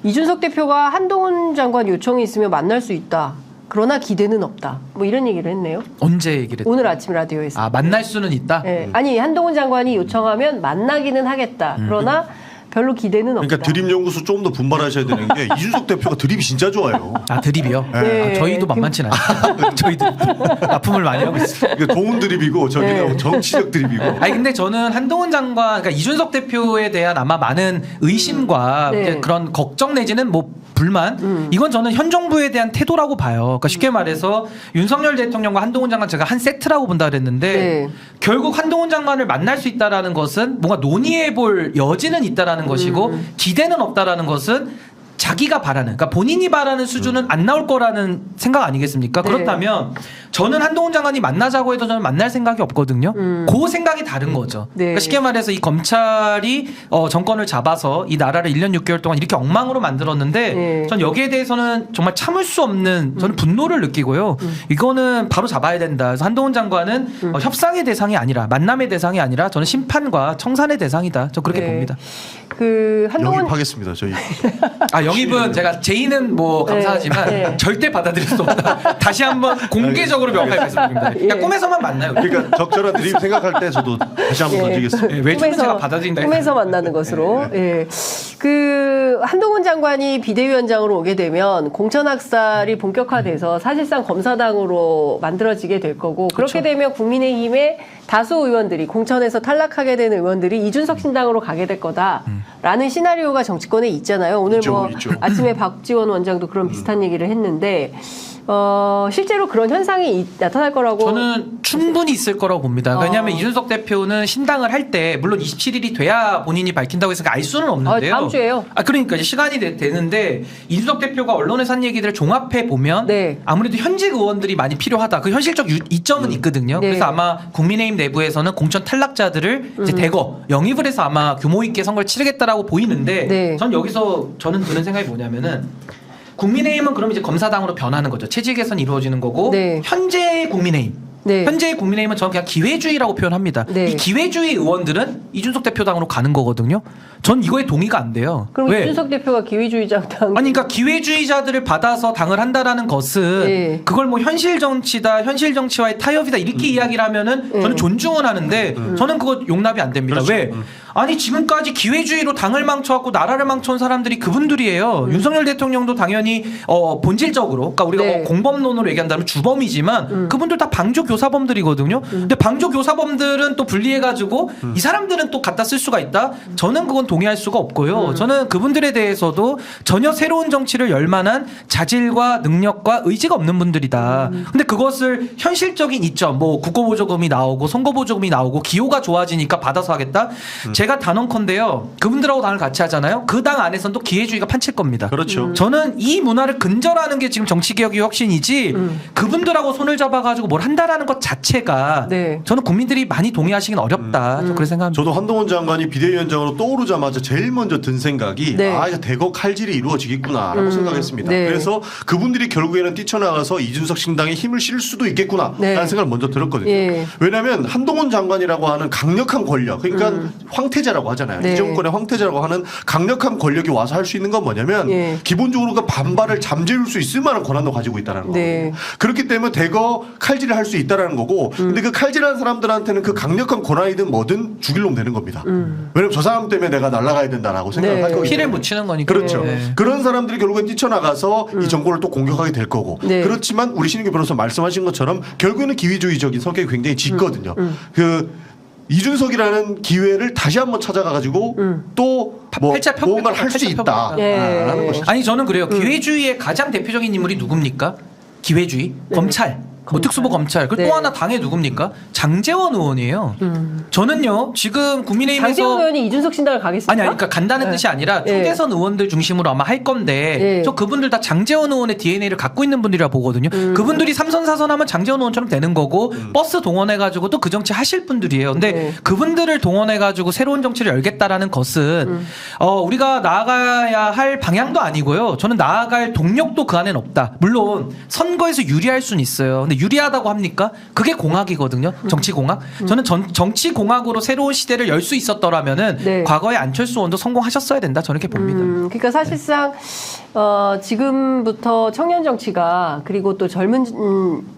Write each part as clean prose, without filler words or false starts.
이준석 대표가 한동훈 장관 요청이 있으면 만날 수 있다. 그러나 기대는 없다. 뭐 이런 얘기를 했네요. 언제 얘기를 했어요? 오늘 아침 라디오에서. 아, 만날 수는 있다? 네. 아니 한동훈 장관이 요청하면 만나기는 하겠다. 그러나 별로 기대는 없다. 그러니까 드립 연구소 조금 더 분발하셔야 되는 게 이준석 대표가 드립이 진짜 좋아요. 아, 드립이요? 네. 아, 저희도 만만치 않아요. 저희도 납품을 많이 하고 있습니다. 이게 좋은 드립이고 저기는 네. 정치적 드립이고. 아니 근데 저는 한동훈 장관, 그러니까 이준석 대표에 대한 아마 많은 의심과 네. 이제 그런 걱정 내지는 뭐 불만, 이건 저는 현 정부에 대한 태도라고 봐요. 그러니까 쉽게 말해서 윤석열 대통령과 한동훈 장관 제가 한 세트라고 본다 그랬는데 네. 결국 한동훈 장관을 만날 수 있다라는 것은 뭔가 논의해볼 여지는 있다라는 것이고 기대는 없다라는 것은 자기가 바라는, 그러니까 본인이 바라는 수준은 안 나올 거라는 생각 아니겠습니까? 네. 그렇다면 저는 한동훈 장관이 만나자고 해도 저는 만날 생각이 없거든요. 그 생각이 다른 거죠. 네. 그러니까 쉽게 말해서 이 검찰이 정권을 잡아서 이 나라를 1년 6개월 동안 이렇게 엉망으로 만들었는데 네. 전 여기에 대해서는 정말 참을 수 없는 저는 분노를 느끼고요. 이거는 바로 잡아야 된다. 그래서 한동훈 장관은 협상의 대상이 아니라 만남의 대상이 아니라 저는 심판과 청산의 대상이다. 저 그렇게 네. 봅니다. 그 한동훈 영입하겠습니다 저희. 아, 영입은 제가 제의는 뭐 감사하지만 네. 절대 받아들일 수 없다. 다시 한번 공개적으로 명확하게 말씀드립니다. 예. 그냥 꿈에서만 만나요. 그러니까 적절한 드립 생각할 때 저도 다시 한번 예. 던지겠습니다. 예, 외주는 제가 받아들인다. 꿈에서 만나는 것으로. 예. 그 한동훈 장관이 비대위원장으로 오게 되면 공천학살이 본격화돼서 사실상 검사당으로 만들어지게 될 거고 그렇게 되면 국민의힘의 다수 의원들이 공천에서 탈락하게 되는 의원들이 이준석 신당으로 가게 될 거다라는 시나리오가 정치권에 있잖아요. 오늘 있죠, 뭐 있죠. 아침에 박지원 원장도 그런 비슷한 얘기를 했는데 실제로 그런 현상이 나타날 거라고 저는 충분히 있을 거라고 봅니다. 왜냐하면 이준석 대표는 신당을 할 때 물론 27일이 돼야 본인이 밝힌다고 해서 알 수는 없는데요. 다음 주에요. 아, 그러니까 이제 시간이 되는데 이준석 대표가 언론에서 한 얘기들을 종합해 보면 네. 아무래도 현직 의원들이 많이 필요하다. 그 현실적 이점은 있거든요. 네. 그래서 아마 국민의힘 내부에서는 공천 탈락자들을 이제 대거 영입을 해서 아마 규모 있게 선거를 치르겠다라고 보이는데 네. 전 여기서 저는 드는 생각이 뭐냐면은 국민의힘은 그럼 이제 검사당으로 변하는 거죠. 체질 개선이 이루어지는 거고 네. 현재 국민의힘. 네. 현재의 국민의힘은 저는 그냥 기회주의라고 표현합니다. 네. 이 기회주의 의원들은 이준석 대표당으로 가는 거거든요. 전 이거에 동의가 안 돼요. 그럼 왜? 이준석 대표가 기회주의자 당 아니 그러니까 기회주의자들을 받아서 당을 한다라는 것은 네. 그걸 뭐 현실 정치다, 현실 정치와의 타협이다 이렇게 이야기를 하면은 저는 존중은 하는데 저는 그거 용납이 안 됩니다. 그렇죠. 왜? 아니 지금까지 기회주의로 당을 망쳐갖고 나라를 망쳐온 사람들이 그분들이에요. 윤석열 대통령도 당연히 본질적으로, 그러니까 우리가 네. 뭐 공범론으로 얘기한다면 주범이지만 그분들 다 방조 교사범들이거든요. 근데 방조 교사범들은 또 분리해가지고 이 사람들은 또 갖다 쓸 수가 있다. 저는 그건 동의할 수가 없고요. 저는 그분들에 대해서도 전혀 새로운 정치를 열 만한 자질과 능력과 의지가 없는 분들이다. 근데 그것을 현실적인 이점, 뭐 국고보조금이 나오고 선거보조금이 나오고 기호가 좋아지니까 받아서 하겠다. 제가 단언컨대요. 그분들하고 당을 같이 하잖아요. 그 당 안에서는 또 기회주의가 판칠 겁니다. 그렇죠. 저는 이 문화를 근절하는 게 지금 정치개혁의 혁신이지 그분들하고 손을 잡아가지고 뭘 한다라는 것 자체가 네. 저는 국민들이 많이 동의하시긴 어렵다. 저 그렇게 생각합니다. 저도 한동훈 장관이 비대위원장으로 떠오르자마자 제일 먼저 든 생각이 네. 아 이거 대거 칼질이 이루어지겠구나라고 생각했습니다. 네. 그래서 그분들이 결국에는 뛰쳐나가서 이준석 신당에 힘을 실을 수도 있겠구나라는 네. 생각을 먼저 들었거든요. 예. 왜냐하면 한동훈 장관이라고 하는 강력한 권력, 그러니까 황태자라고 하잖아요. 네. 이 정권의 황태자라고 하는 강력한 권력이 와서 할 수 있는 건 뭐냐면 예. 기본적으로 그 반발을 잠재울 수 있을 만한 권한도 가지고 있다는 네. 거거든요. 그렇기 때문에 대거 칼질을 할 수 있다는 거고, 근데 그 칼질하는 사람들한테는 그 강력한 권한이든 뭐든 죽일 놈 되는 겁니다. 왜냐면 저 사람 때문에 내가 날아가야 된다라고 생각을 네. 할 거기 피를 때문에. 묻히는 거니까. 그렇죠. 네. 그런 사람들이 결국엔 뛰쳐나가서 이 정권을 또 공격하게 될 거고. 네. 그렇지만 우리 신인규 변호사 말씀하신 것처럼 결국에는 기회주의적인 성격이 굉장히 짙거든요. 그 이준석이라는 기회를 다시 한번 찾아가가지고 또 뭐 팔자 펴- 뭔가를 할 수 팔자 펴보니까. 있다라는 예. 것이죠. 아니 저는 그래요. 기회주의의 가장 대표적인 인물이 누굽니까? 기회주의 검찰. 뭐 특수부 검찰. 그리고 네. 또 하나 당의 누굽니까? 장제원 의원이에요. 저는요 지금 국민의힘에서 장제원 의원이 이준석 신당을 가겠습니까? 아니, 그러니까 간다는 뜻이 아니라 예. 초대선 의원들 중심으로 아마 할 건데 예. 저 그분들 다 장제원 의원의 DNA를 갖고 있는 분들이라 보거든요. 그분들이 3선 4선 하면 장제원 의원처럼 되는 거고 버스 동원해가지고 또 그 정치 하실 분들이에요. 근데 네. 그분들을 동원해가지고 새로운 정치를 열겠다라는 것은 우리가 나아가야 할 방향도 아니고요. 저는 나아갈 동력도 그 안에는 없다. 물론 선거에서 유리할 수는 있어요. 근데 유리하다고 합니까? 그게 공학이거든요. 정치 공학. 저는 정치 공학으로 새로운 시대를 열 수 있었더라면은 네. 과거에 안철수 의원도 성공하셨어야 된다. 저는 이렇게 봅니다. 그러니까 사실상 지금부터 청년 정치가 그리고 또 젊은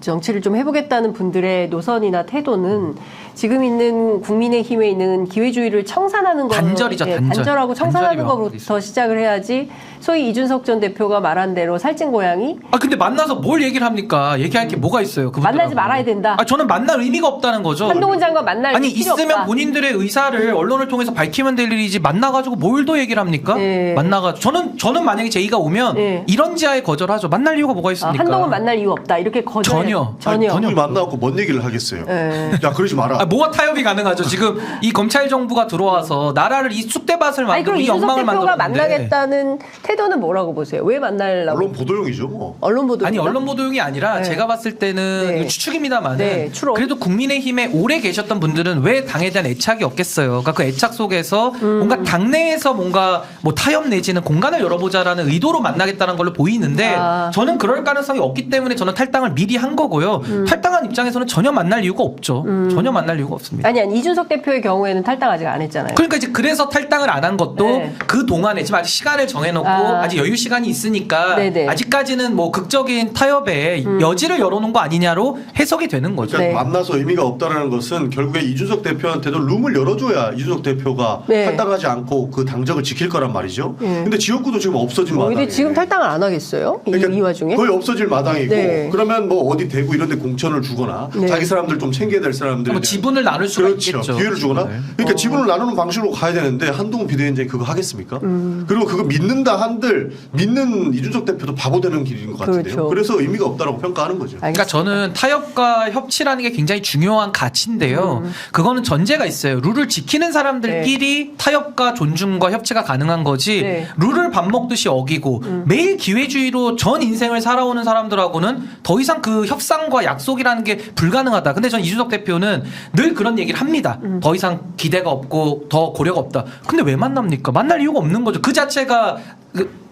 정치를 좀 해보겠다는 분들의 노선이나 태도는 지금 있는 국민의힘에 있는 기회주의를 청산하는 거 단절이죠, 단절. 단절하고 청산하는 단절이 것부터 명확하게 시작을 해야지. 소위 이준석 전 대표가 말한 대로 살찐 고양이 아 근데 만나서 뭘 얘기를 합니까? 얘기할 게 뭐가 있어요? 그분들하고. 만나지 말아야 된다. 아 저는 만날 의미가 없다는 거죠. 한동훈 장관 만날 아니 필요 있으면 없다. 본인들의 의사를 언론을 통해서 밝히면 될 일이지 만나가지고 뭘 더 얘기를 합니까? 네. 만나가지고 저는 만약에 제의가 오면 네. 이런 지하에 거절하죠. 만날 이유가 뭐가 있습니까? 한동훈 만날 이유 없다. 이렇게 거절. 전혀. 둘이 만나고 뭔 얘기를 하겠어요. 네. 야 그러지 마라. 아, 뭐가 타협이 가능하죠? 지금 이 검찰 정부가 들어와서 나라를 이 쑥대밭을 아니 만들고 그럼 이 이준석 엉망을 대표가 만들었는데 만나겠다는 태도는 뭐라고 보세요? 왜 만나려고? 언론 보도용이죠. 뭐. 언론 보도. 아니 언론 보도용이 아니라 네. 제가 봤을 때는 네. 이거 추측입니다만은 네, 추론. 그래도 국민의힘에 오래 계셨던 분들은 왜 당에 대한 애착이 없겠어요. 그러니까 그 애착 속에서 뭔가 당내에서 뭔가 뭐 타협 내지는 공간을 열어보자라는 의도로 만나겠다는 걸로 보이는데 아. 저는 그럴 가능성이 없기 때문에 저는 탈당을 미리 한 거고요. 탈당한 입장에서는 전혀 만날 이유가 없죠. 전혀 만날 이유가 없습니다. 아니 이준석 대표의 경우에는 탈당 아직 안 했잖아요. 그러니까 이제 그래서 탈당을 안 한 것도 네. 그 동안에 지금 아직 시간을 정해놓고 아. 아직 여유 시간이 있으니까 네네. 아직까지는 뭐 극적인 타협에 여지를 열어놓은 거 아니냐로 해석이 되는 거죠. 그러니까 네. 만나서 의미가 없다라는 것은 결국에 이준석 대표한테도 룸을 열어줘야 이준석 대표가 네. 탈당하지 않고 그 당적을 지킬 거란 말이죠. 네. 근데 지역구도 지금 없어진 마당에. 근데 지금 탈당을 안 하겠어요? 이 와중에? 거의 없어질 마당이고 네. 그러면 뭐 어디 대구 이런 데 공천을 주거나 네. 자기 사람들 좀 챙겨야 될 사람들 뭐 지분을 나눌 수가 그렇죠. 있겠죠. 기회를 주거나 네. 그러니까 지분을 나누는 방식으로 가야 되는데 한동훈 비대위원장이 그거 하겠습니까? 그리고 그거 믿는다 한들 믿는 이준석 대표도 바보 되는 길인 것 같은데요. 그렇죠. 그래서 의미가 없다라고 평가하는 거죠. 그러니까 저는 타협과 협치라는 게 굉장히 중요한 가치인데요. 그거는 전제가 있어요. 룰을 지키는 사람들끼리 타협과 존중과 협치가 가능한 거지 네. 룰을 밥 먹듯이 어기고 매일 기회주의로 전 인생을 살아오는 사람들하고는 더 이상 그 협상과 약속이라는 게 불가능하다. 근데 전 이준석 대표는 늘 그런 얘기를 합니다. 더 이상 기대가 없고 더 고려가 없다. 근데 왜 만납니까? 만날 이유가 없는 거죠. 그 자체가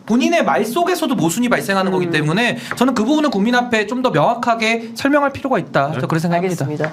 본인의 말 속에서도 모순이 발생하는 거기 때문에 저는 그 부분은 국민 앞에 좀 더 명확하게 설명할 필요가 있다. 저 그런 생각합니다. 알겠습니다.